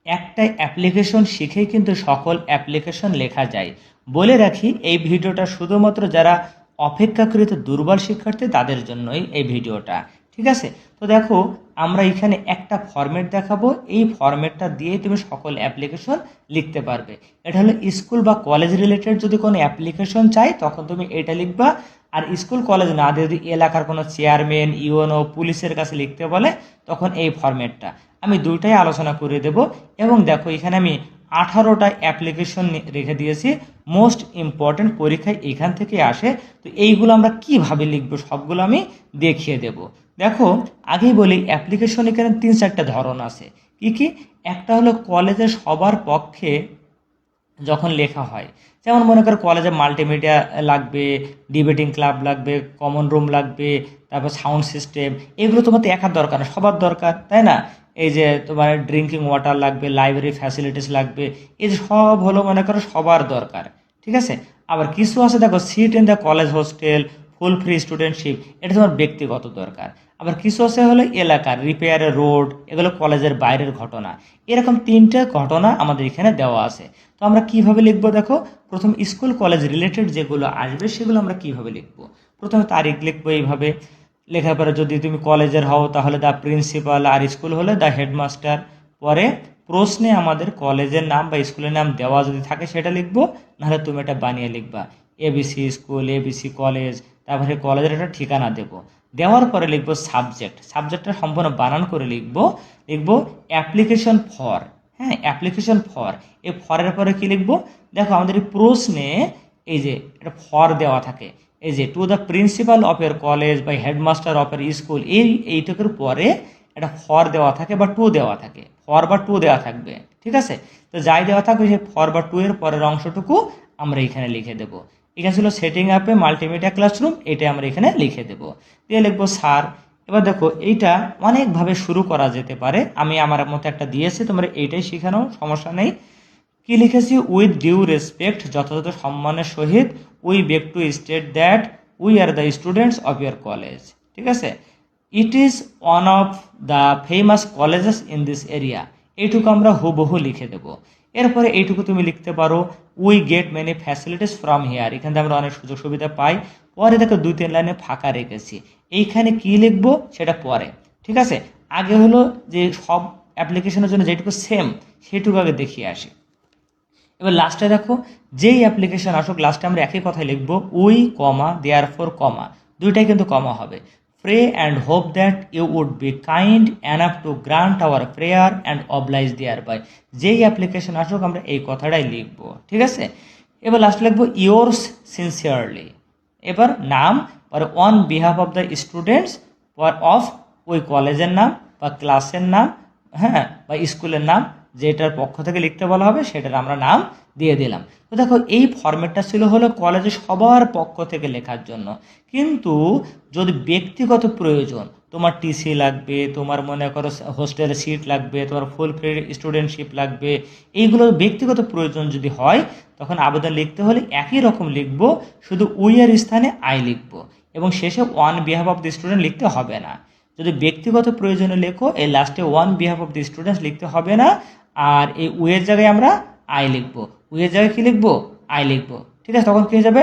একটা অ্যাপ্লিকেশন শিখেই কিন্তু সকল অ্যাপ্লিকেশন লেখা যায়। বলে রাখি, এই ভিডিওটা শুধুমাত্র যারা অপেক্ষাকৃত দুর্বল শিক্ষার্থী তাদের জন্যই এই ভিডিওটা। ঠিক আছে, তো দেখো আমরা এখানে একটা ফরম্যাট দেখাবো, এই ফরম্যাটটা দিয়েই তুমি সকল অ্যাপ্লিকেশন লিখতে পারবে। এটা হলো স্কুল বা কলেজ রিলেটেড যদি কোনো অ্যাপ্লিকেশন চাই তখন তুমি এটা লিখবা। আর স্কুল কলেজ না দিয়ে যদি এলাকার কোনো চেয়ারম্যান, ইউএনও, পুলিশের কাছে লিখতে বলে তখন এই ফরম্যাটটা। আমি দুইটাই আলোচনা করে দেব। এবং দেখো এখানে আমি 18টা অ্যাপ্লিকেশন রেখে দিয়েছি, মোস্ট ইম্পর্ট্যান্ট, পরীক্ষায় এখান থেকে আসে। তো এইগুলো আমরা কিভাবে লিখব সবগুলো আমি দেখিয়ে দেব। দেখো আগেই বলি, অ্যাপ্লিকেশন এখানে 3-4টা ধরন আছে। কি কি? একটা হলো কলেজের সবার পক্ষে যখন লেখা হয়, যেমন মনে করো কলেজে মাল্টিমিডিয়া লাগবে, ডিবেটিং ক্লাব লাগবে, কমন রুম লাগবে, তারপর সাউন্ড সিস্টেম, এগুলো তোমার তো একার দরকার না, সবার দরকার, তাই না? এই যে তোমার ড্রিঙ্কিং ওয়াটার লাগবে, লাইব্রেরি ফ্যাসিলিটিস লাগবে, এই যে সব হলো মনে করো সবার দরকার। ঠিক আছে, আবার কিছু আছে দেখো, seat in the college hostel, full free studentship, এটা তোমার ব্যক্তিগত দরকার। আবার কিছু আছে হলো এলাকার রিপেয়ারের রোড, এগুলো কলেজের বাইরের ঘটনা। এরকম 3টে ঘটনা আমাদের এখানে দেওয়া আছে। তো আমরা কিভাবে লিখবো দেখো, প্রথম স্কুল কলেজ রিলেটেড যেগুলো আসবে সেগুলো আমরা কিভাবে লিখবো। প্রথমে তারিখ লিখবো এইভাবে, লেখার পরে যদি তুমি কলেজের হও তাহলে দ্য প্রিন্সিপাল, আর স্কুল হলে দ্য হেডমাস্টার। পরে প্রশ্নে আমাদের কলেজের নাম বা স্কুলের নাম দেওয়া যদি থাকে সেটা লিখবো, নাহলে তুমি এটা বানিয়ে লিখবা, এবিসি স্কুল, এবিসি কলেজ, তারপরে কলেজের একটা ঠিকানা দেবো। দেওয়ার পরে লিখবো সাবজেক্ট, সাবজেক্টটা সম্পূর্ণ বানান করে লিখবো। লিখবো অ্যাপ্লিকেশন ফর, হ্যাঁ অ্যাপ্লিকেশন ফর। এই ফরের পরে কি লিখবো দেখো, আমাদের এই প্রশ্নে এই যে একটা ফর দেওয়া থাকে, এই যে to the principal of your college বা হেডমাস্টার অফ ইয়ার স্কুল, এইটুকুর পরে একটা ফর দেওয়া থাকে বা টু দেওয়া থাকে, ফর বা টু দেওয়া থাকবে। ঠিক আছে, তো যাই দেওয়া থাকবে সেই ফর বা টু এর পরের অংশটুকু আমরা এখানে লিখে দেবো। এখানে ছিল সেটিং আপে মাল্টিমিডিয়া ক্লাসরুম, এটা আমরা এখানে লিখে দেবো। দিয়ে লিখবো স্যার। এবার দেখো এইটা অনেকভাবে শুরু করা যেতে পারে, আমি আমার মতো একটা দিয়েছি, তোমরা এইটাই শিখানো, সমস্যা নেই। কি লিখেছি, উইথ ডিউ রেসপেক্ট, যথাযথ সম্মানের সহিত, we beg two state that we are the students of your college. ঠিক আছে, it is one of the famous colleges in this area, এইটুকু আমরা হুবহু লিখে দেবো। এরপরে এইটুকু তুমি লিখতে পারো, we get many facilities from here, এখান থেকে আমরা অনেক সুযোগ সুবিধা পাই। পরে দেখো 2-3 লাইনে ফাঁকা রেখেছি, এইখানে কি লিখবো সেটা পরে। ঠিক আছে, আগে হলো যে সব অ্যাপ্লিকেশনের জন্য যেটুকু সেম সেটুকু আগে দেখিয়ে আসি। এবার লাস্টে দেখো, যেই অ্যাপ্লিকেশন আসুক লাস্টে আমরা একই কথাই লিখবো, উই কমা দেয়ার ফোর কমা, দুইটাই কিন্তু কমা হবে। Pray and hope that you would be kind enough to grant our prayer and oblige দেয়ার বাই, যেই অ্যাপ্লিকেশন আসুক আমরা এই কথাটাই লিখবো। ঠিক আছে, এবার লাস্টে লিখবো ইয়োর্স সিনসিয়ারলি। এবার নাম, আর on behalf of the students of, ওই কলেজের নাম বা ক্লাসের নাম, হ্যাঁ বা স্কুলের নাম, যেটার পক্ষ থেকে লিখতে বলা হবে সেটার আমরা নাম দিয়ে দিলাম। তো দেখো এই ফরম্যাটটা ছিল হলো কলেজে সবার পক্ষ থেকে লেখার জন্য। কিন্তু যদি ব্যক্তিগত প্রয়োজন, তোমার টিসি লাগবে, তোমার মনে করো হোস্টেলের সিট লাগবে, তোমার ফুল ফ্রি স্টুডেন্টশিপ লাগবে, এইগুলো ব্যক্তিগত প্রয়োজন যদি হয় তখন আবেদন লিখতে হলে একই রকম লিখব, শুধু উইয়ের স্থানে আই লিখব, এবং শেষে one behalf of the student লিখতে হবে না। যদি ব্যক্তিগত প্রয়োজনে লেখো এই লাস্টে one behalf of the students লিখতে হবে না, আর এই উইয়ের জায়গায় আমরা আই লিখবো, উইয়ের জায়গায় কি লিখবো, আই লিখবো। ঠিক আছে, তখন কি হয়ে যাবে,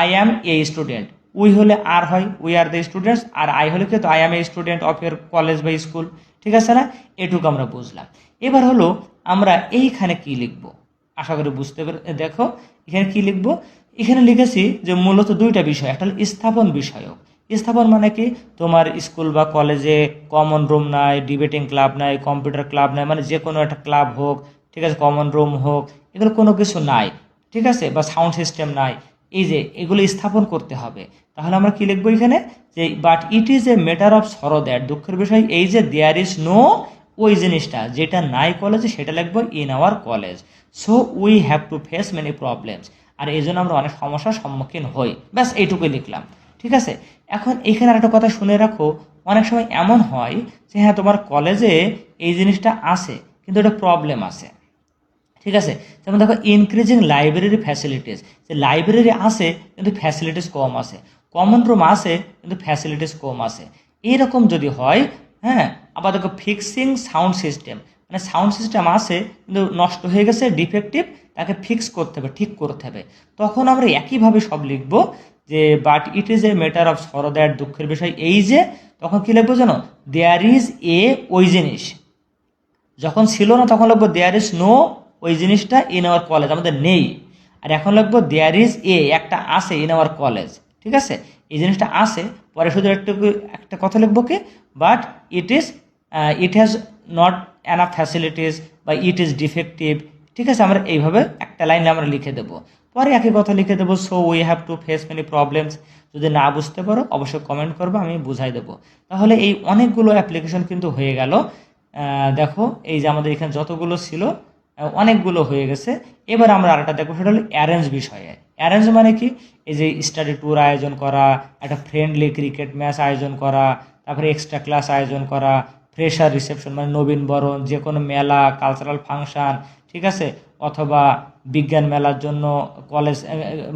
I am a student, we হলে আর হয়, উই আর দ্য স্টুডেন্টস, আর আই হলে কি, তো I am a student of your college বা স্কুল। ঠিক আছে না, এটুকু আমরা বুঝলাম। এবার হলো আমরা এইখানে কি লিখবো, আশা করি বুঝতে পেরে। দেখো এখানে কি লিখবো, এখানে লিখেছি যে মূলত দুইটা বিষয়, একটা হলো স্থাপন বিষয়ক। স্থাপন মানে কি, তোমার স্কুল বা কলেজে কমন রুম নাই, ডিবেটিং ক্লাব নাই, কম্পিউটার ক্লাব নাই, মানে যে কোনো একটা ক্লাব হোক, ঠিক আছে, কমন রুম হোক, এগুলো কোনো কিছু নাই। ঠিক আছে, বা সাউন্ড সিস্টেম নাই, এই যে এগুলো স্থাপন করতে হবে। তাহলে আমরা কি লিখবো এখানে, যে but it is a matter of sorrow that, দুঃখের বিষয় এই যে দেয়ার ইজ নো, ওই জিনিসটা যেটা নাই কলেজে সেটা লিখবো in our college, so we have to face many problems, আর এই জন্য আমরা অনেক সমস্যার সম্মুখীন হই। ব্যাস এইটুকুই লিখলাম। ঠিক আছে, এখন এখানে একটা কথা শুনে রাখো, অনেক সময় এমন হয় যে হ্যাঁ তোমার কলেজে এই জিনিসটা আছে কিন্তু এটা প্রবলেম আছে। ঠিক আছে, যেমন দেখো ইনক্রিজিং লাইব্রেরি ফ্যাসিলিটিস, যে লাইব্রেরি আছে কিন্তু ফ্যাসিলিটিস কম আছে, কমন রুম আছে কিন্তু ফ্যাসিলিটিস কম আছে, এইরকম যদি হয়, হ্যাঁ। আবার দেখো ফিক্সিং সাউন্ড সিস্টেম, মানে সাউন্ড সিস্টেম আছে কিন্তু নষ্ট হয়ে গেছে, ডিফেক্টিভ, তাকে ফিক্স করতে হবে, ঠিক করতে হবে। তখন আমরা একইভাবে সব লিখবো যে but it is a matter of sorrow that, দুঃখের বিষয় এই যে, তখন কী লিখবো জানো, দেয়ার ইজ এ, ওই জিনিস। যখন ছিল না তখন লিখবো দেয়ার ইজ নো, ওই জিনিসটা ইন আওয়ার কলেজ, আমাদের নেই। আর এখন লিখবো দেয়ার ইজ এ, একটা আছে ইন আওয়ার কলেজ, ঠিক আছে, এই জিনিসটা আছে। পরে শুধু একটা কথা লিখবো কি, but it has not enough facilities বা ইট ইজ ডিফেক্টিভ, ঠিক আছে, আমরা এইভাবে একটা লাইনে আমরা লিখে দেবো। পরে একই কথা লিখে দেবো, so we have to face many problems. যদি না বুঝতে পারো অবশ্যই কমেন্ট করবো, আমি বুঝাই দেবো। তাহলে এই অনেকগুলো অ্যাপ্লিকেশন কিন্তু হয়ে গেল। দেখো এই যে আমাদের এখানে যতগুলো ছিল অনেকগুলো হয়ে গেছে। এবার আমরা আরেকটা দেখবো, সেটা হলো অ্যারেঞ্জ বিষয়ে। অ্যারেঞ্জ মানে কি, এই যে স্টাডি ট্যুর আয়োজন করা, একটা ফ্রেন্ডলি ক্রিকেট ম্যাচ আয়োজন করা, তারপরে এক্সট্রা ক্লাস আয়োজন করা, ফ্রেশার রিসেপশন মানে নবীনবরণ, যে কোনো মেলা, কালচারাল ফাংশন, ঠিক আছে, অথবা বিজ্ঞান মেলার জন্য কলেজ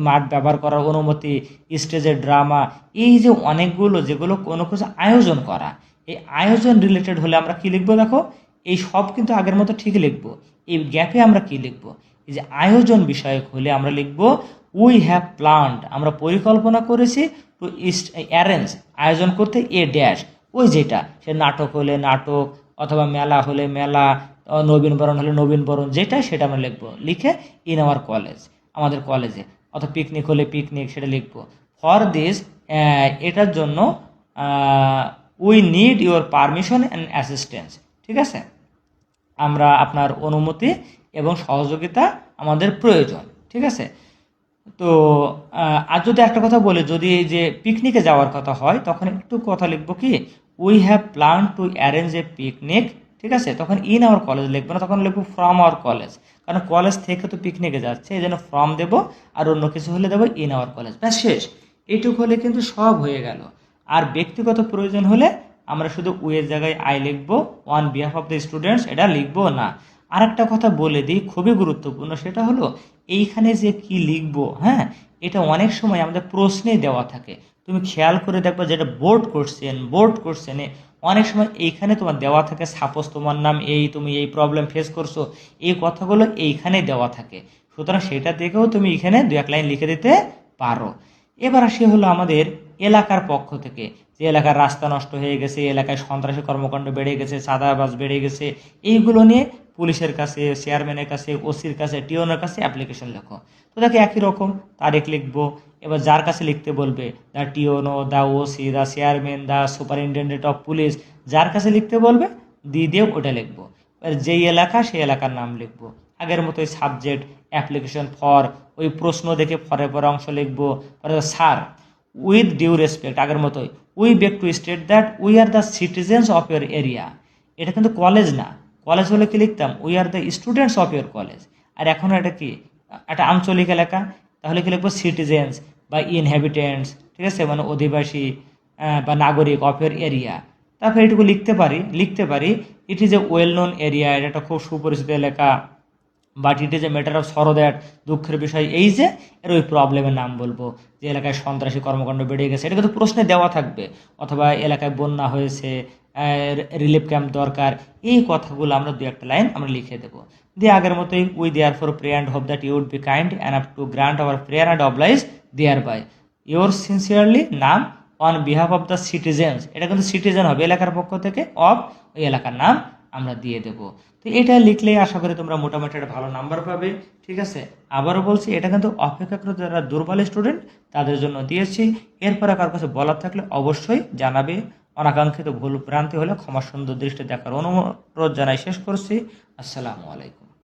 মাঠ ব্যবহার করার অনুমতি, স্টেজের ড্রামা, এই যে অনেকগুলো যেগুলো কোনো কিছু আয়োজন করা, এই আয়োজন রিলেটেড হলে আমরা কি লিখবো, দেখো এই সব কিন্তু আগের মতো ঠিক লিখবো। এই গ্যাপে আমরা কি লিখবো, এই যে আয়োজন বিষয়ক হলে আমরা লিখবো উই হ্যাভ প্ল্যান্ড, আমরা পরিকল্পনা করেছি, টু অ্যারেঞ্জ, আয়োজন করতে এ ড্যাশ, ওই যেটা, সে নাটক হলে নাটক, অথবা মেলা হলে মেলা, নবীনবরণ হলে নবীনবরণ, যেটা সেটা আমরা লিখবো, লিখে ইন আওয়ার কলেজ, আমাদের কলেজে, অথবা পিকনিক হলে পিকনিক, সেটা লিখবো। ফর দিস, এটার জন্য we need your permission and assistance, ঠিক আছে, আমরা আপনার অনুমতি এবং সহযোগিতা আমাদের প্রয়োজন, ঠিক আছে। তো আর যদি একটা কথা বলি, যদি এই যে পিকনিকে যাওয়ার কথা হয় তখন একটু কথা লিখবো কি, we have plan to arrange a picnic, ঠিক আছে, তখন ইন আওয়ার কলেজ লিখবো না, তখন লিখবো ফ্রম আওয়ার কলেজ, কারণ কলেজ থেকে তো পিকনিকে যাচ্ছে, এই জন্য ফ্রম দেবো, আর অন্য কিছু হলে দেবো ইন আওয়ার কলেজ, ব্যাস শেষ। এইটুকু হলে কিন্তু সব হয়ে গেল। আর ব্যক্তিগত প্রয়োজন হলে আমরা শুধু উইয়ের জায়গায় আই লিখবো, on behalf of the students এটা লিখবো না। আর একটা কথা বলে দিই, খুবই গুরুত্বপূর্ণ, সেটা হলো এইখানে যে কি লিখবো, হ্যাঁ, এটা অনেক সময় আমাদের প্রশ্নে দেওয়া থাকে। তুমি খেয়াল করে দেখবে, যেটা বোর্ড কোশ্চেনে অনেক সময় এইখানে তোমার দেওয়া থাকে, সাপোজ তোমার নাম এই, তুমি এই প্রবলেম ফেস করছো, এই কথাগুলো এইখানে দেওয়া থাকে। সুতরাং সেটা দেখেও তুমি এখানে দু এক লাইন লিখে দিতে পারো। এবার আসি হলো আমাদের এলাকার পক্ষ থেকে, যে এলাকার রাস্তা নষ্ট হয়ে গেছে, এলাকায় সন্ত্রাসী কর্মকাণ্ড বেড়ে গেছে, চাঁদাবাজ বেড়ে গেছে, এইগুলো নিয়ে পুলিশের কাছে, চেয়ারম্যানের কাছে, ওসির কাছে, টিওনের কাছে অ্যাপ্লিকেশন লেখো। তো দেখো একই রকম তারিখ লিখবো। এবার যার কাছে লিখতে বলবে, দ্য টিওনো, the OC, the chairman, the superintendent of police, যার কাছে লিখতে বলবে দিয়ে ওটা লিখবো। এবার যেই এলাকা সেই এলাকার নাম লিখবো। আগের মতোই সাবজেক্ট, অ্যাপ্লিকেশন ফর, ওই প্রশ্ন দেখে ফরের পরে অংশ লিখবো। স্যার, উইথ ডিউ রেসপেক্ট, আগের মতোই, we beg to state that we are the citizens of your area. এটা কিন্তু কলেজ না, কলেজ হলে কি লিখতাম, we are the students of your college. আর এখন এটা কি, একটা আঞ্চলিক এলাকা, তাহলে কি লিখবো, সিটিজেন্স বা ইনহ্যাবিটেন্টস, ঠিক আছে, মানে অধিবাসী বা নাগরিক অফ ইউর এরিয়া। তারপরে এটুকু লিখতে পারি it is a well known area, এটা একটা খুব সুপরিচিত এলাকা। But it is a matter of sorrow that, দুঃখের বিষয় এই যে, এর ওই প্রবলেমের নাম বলবো, যে এলাকায় সন্ত্রাসী কর্মকাণ্ড বেড়ে গেছে, এটা কিন্তু প্রশ্নে দেওয়া থাকবে। অথবা এলাকায় বন্যা হয়েছে, রিলিফ ক্যাম্প দরকার, এই কথাগুলো আমরা দু একটা লাইন আমরা লিখে দেবো। দিয়ে আগের মতোই, we therefore pray and hope that you would be kind অ্যান্ড আপ to grant our prayer and oblige there by your sincerely নাম on behalf of the citizens, এটা কিন্তু সিটিজেন হবে এলাকার পক্ষ থেকে, অফ ওই এলাকার নাম আমরা দিয়ে দেবো। তো এটা লিখলেই আশা করি তোমরা মোটামুটি একটা ভালো নাম্বার পাবে, ঠিক আছে। আবারও বলছি, এটা কিন্তু অপেক্ষাকৃত যারা দুর্বল স্টুডেন্ট তাদের জন্য দিয়েছি। এরপরে কার কাছে বলার থাকলে অবশ্যই জানাবে। অনাকাঙ্ক্ষিত ভুল ভ্রান্তি হলে ক্ষমা সুন্দর দৃষ্টি দেখার অনুরোধ জানাই শেষ করছি। আসসালামু আলাইকুম।